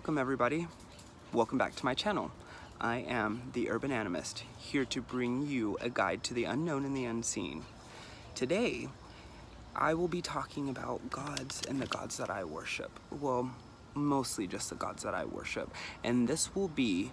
Welcome everybody. Welcome back to my channel. I am the Urban Animist, here to bring you a guide to the unknown and the unseen. Today, I will be talking about gods and the gods that I worship. Well, mostly just the gods that I worship. And this will be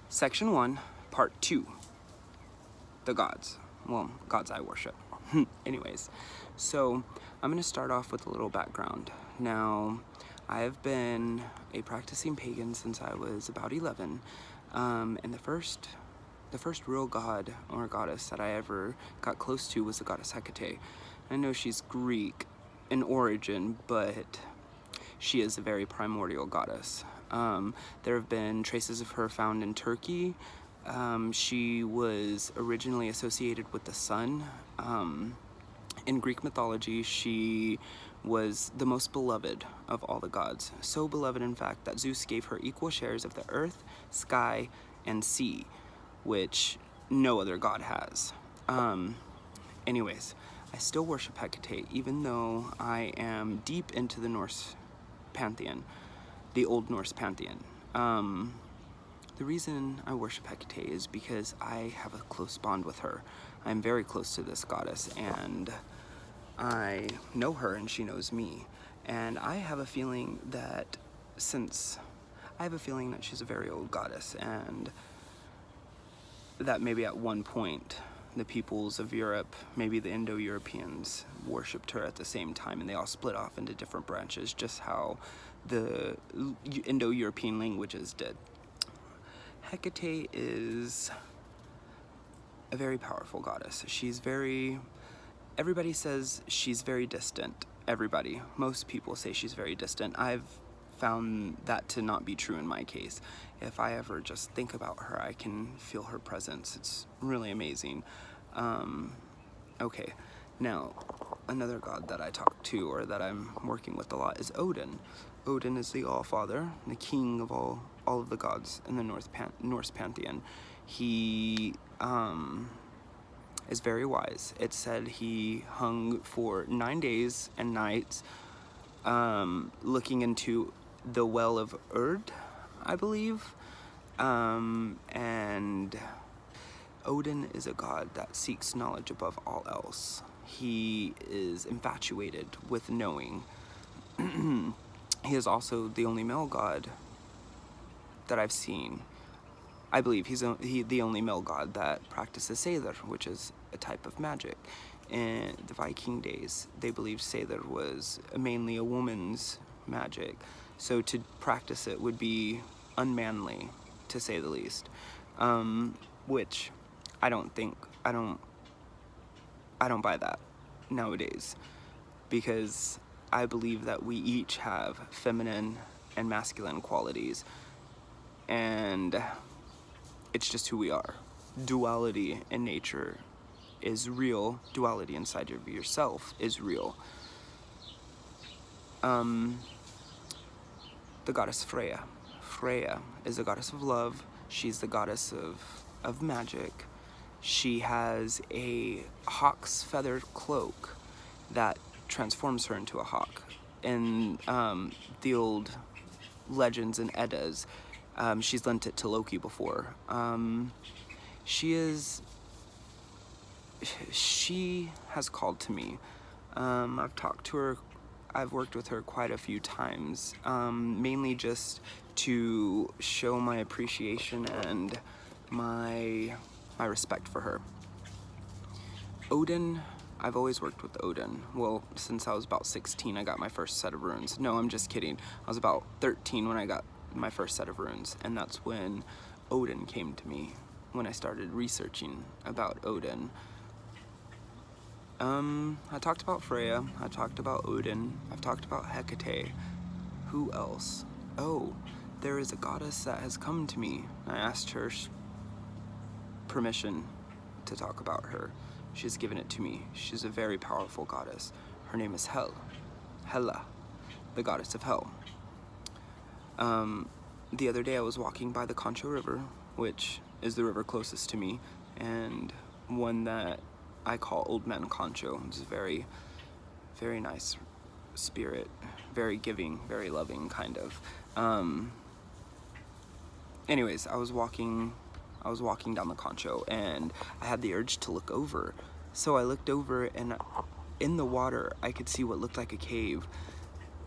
section 1, part 2. The gods. Well, gods I worship. Anyways, so I'm going to start off with a little background. Now, I have been a practicing pagan since I was about 11, and the first real god or goddess that I ever got close to was the goddess Hecate. I know she's Greek in origin, but she is a very primordial goddess. There have been traces of her found in Turkey. She was originally associated with the sun. In Greek mythology, she was the most beloved of all the gods. So beloved, in fact, that Zeus gave her equal shares of the earth, sky, and sea, which no other god has. Anyways, I still worship Hecate, even though I am deep into the Norse pantheon, the Old Norse pantheon. The reason I worship Hecate is because I have a close bond with her. I'm very close to this goddess, and I know her and she knows me. And I have a feeling that she's a very old goddess, and that maybe at one point the peoples of Europe, maybe the Indo-Europeans, worshipped her at the same time, and they all split off into different branches, just how the Indo-European languages did. Hecate is a very powerful goddess. Everybody says she's very distant. Most people say she's very distant. I've found that to not be true in my case. If I ever just think about her, I can feel her presence. It's really amazing. Okay, now another god that I talk to, or that I'm working with a lot, is Odin. Odin is the All-Father, the king of all of the gods in the Norse pantheon. He is very wise. It's said he hung for 9 days and nights looking into the well of Urd, I believe. And Odin is a god that seeks knowledge above all else. He is infatuated with knowing. He is also the only male god that I've seen. I believe he's the only male god that practices Seidr, which is a type of magic. In the Viking days, they believed Seidr was mainly a woman's magic, so to practice it would be unmanly, to say the least. Which I don't buy that nowadays, because I believe that we each have feminine and masculine qualities, and it's just who we are. Duality in nature is real. Duality inside of yourself is real. The goddess Freya. Freya is a goddess of love. She's the goddess of magic. She has a hawk's feathered cloak that transforms her into a hawk. In the old legends and Eddas, she's lent it to Loki before. She has called to me. I've talked to her, I've worked with her quite a few times, mainly just to show my appreciation and my respect for her. Odin, I've always worked with Odin. Well, since I was about 16, I got my first set of runes. No, I'm just kidding. I was about 13 when I got my first set of runes, and that's when Odin came to me, when I started researching about Odin. I talked about Freya, I talked about Odin, I've talked about Hecate. Who else? Oh, there is a goddess that has come to me. I asked her permission to talk about her. She's given it to me. She's a very powerful goddess. Her name is Hela, the goddess of hell. The other day I was walking by the Concho River, which is the river closest to me, and one that I call Old Man Concho. It's a very, very nice spirit, very giving, very loving, kind of. anyways, I was walking down the concho, and I had the urge to look over. So I looked over, and in the water, I could see what looked like a cave.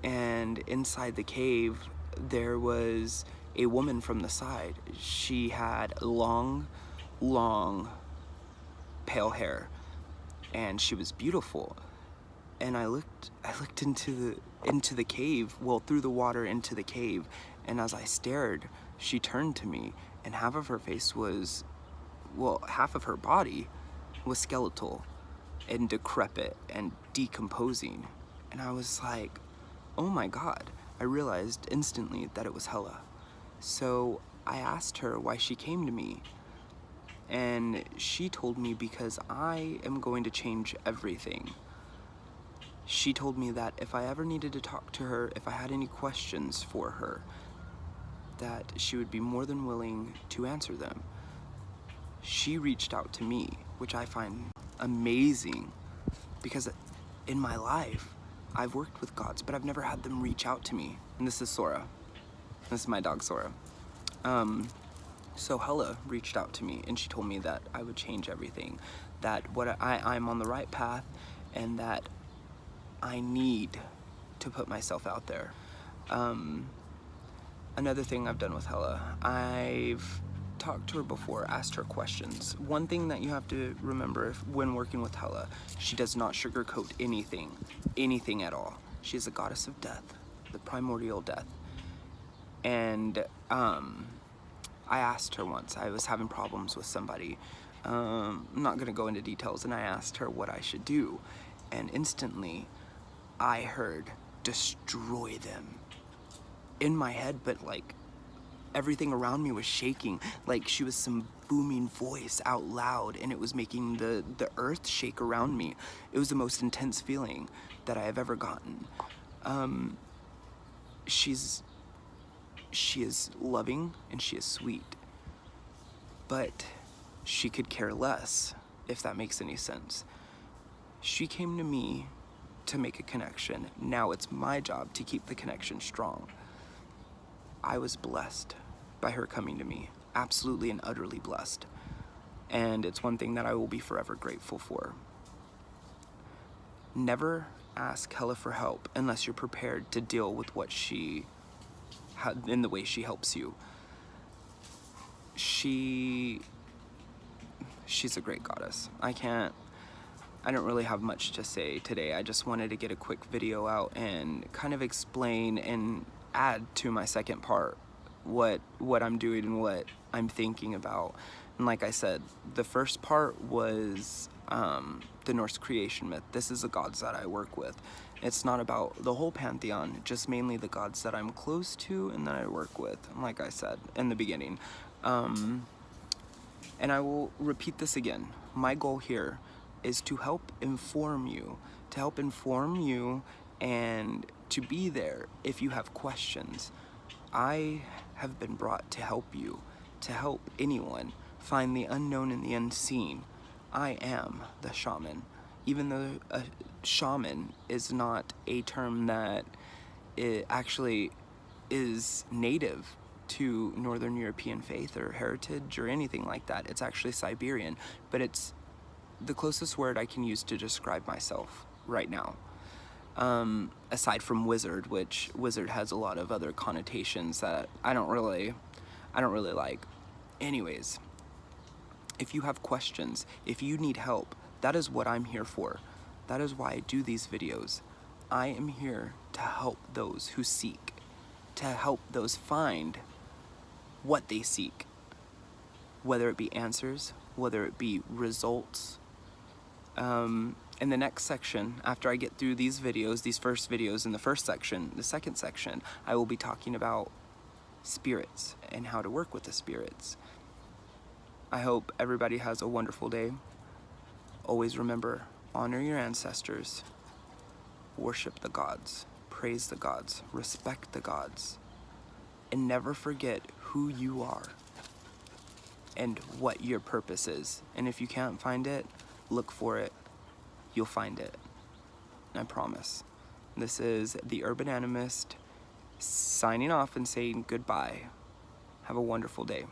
And inside the cave, there was a woman from the side. She had long, pale hair, and she was beautiful. And I looked into the cave, well, through the water into the cave, and as I stared, she turned to me, and half of her face was, well, half of her body was skeletal and decrepit and decomposing. And I was like, oh my God. I realized instantly that it was Hella. So I asked her why she came to me, and she told me because I am going to change everything. She told me that if I ever needed to talk to her, if I had any questions for her, that she would be more than willing to answer them. She reached out to me, which I find amazing, because in my life, I've worked with gods, but I've never had them reach out to me. And this is Sora. This is my dog, Sora. So Hella reached out to me, and she told me that I would change everything, that I'm on the right path, and that I need to put myself out there. Another thing I've done with Hella, I've talked to her before, asked her questions. One thing that you have to remember when working with Hella, she does not sugarcoat anything at all. She is a goddess of death, the primordial death. And I asked her once, I was having problems with somebody. I'm not gonna go into details, and I asked her what I should do. And instantly, I heard, destroy them. In my head, but like, everything around me was shaking, like she was some booming voice out loud, and it was making the earth shake around me. It was the most intense feeling that I have ever gotten. She is loving and she is sweet, but she could care less, if that makes any sense. She came to me to make a connection. Now it's my job to keep the connection strong. I was blessed by her coming to me, absolutely and utterly blessed. And it's one thing that I will be forever grateful for. Never ask Hella for help unless you're prepared to deal with what she had in the way she helps you. She's a great goddess. I don't really have much to say today. I just wanted to get a quick video out and kind of explain and add to my second part what I'm doing and what I'm thinking about. And like I said, the first part was the Norse creation myth. This is the gods that I work with. It's not about the whole pantheon, just mainly the gods that I'm close to and that I work with, like I said in the beginning. And I will repeat this again. My goal here is to help inform you, and to be there if you have questions. I have been brought to help you, to help anyone find the unknown and the unseen. I am the shaman. Even though a shaman is not a term that it actually is native to Northern European faith or heritage or anything like that. It's actually Siberian, but it's the closest word I can use to describe myself right now. Aside from wizard, which wizard has a lot of other connotations that I don't really like. Anyways, if you have questions, if you need help, that is what I'm here for. That is why I do these videos. I am here to help those who seek, to help those find what they seek, whether it be answers, whether it be results. In the next section, after I get through these videos, these first videos in the first section, the second section, I will be talking about spirits and how to work with the spirits. I hope everybody has a wonderful day. Always remember, honor your ancestors, worship the gods, praise the gods, respect the gods, and never forget who you are and what your purpose is. And if you can't find it, look for it. You'll find it. I promise. This is the Urban Animist signing off and saying goodbye. Have a wonderful day.